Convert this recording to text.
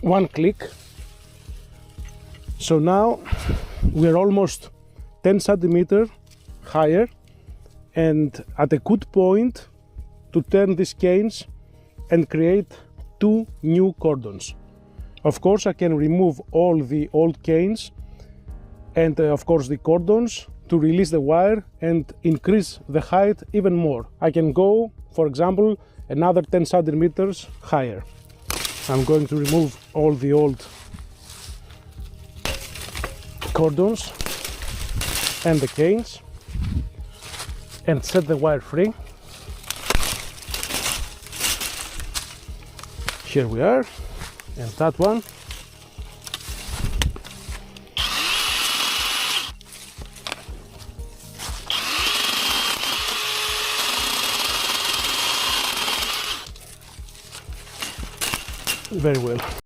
one click. So now we're almost 10 centimeters higher and at a good point to turn these canes and create 2 new cordons. Of course, I can remove all the old canes and of course the cordons to release the wire and increase the height even more. I can go, for example, another 10 centimeters higher. I'm going to remove all the old cordons and the canes and set the wire free. Here we are, and that one. Very well.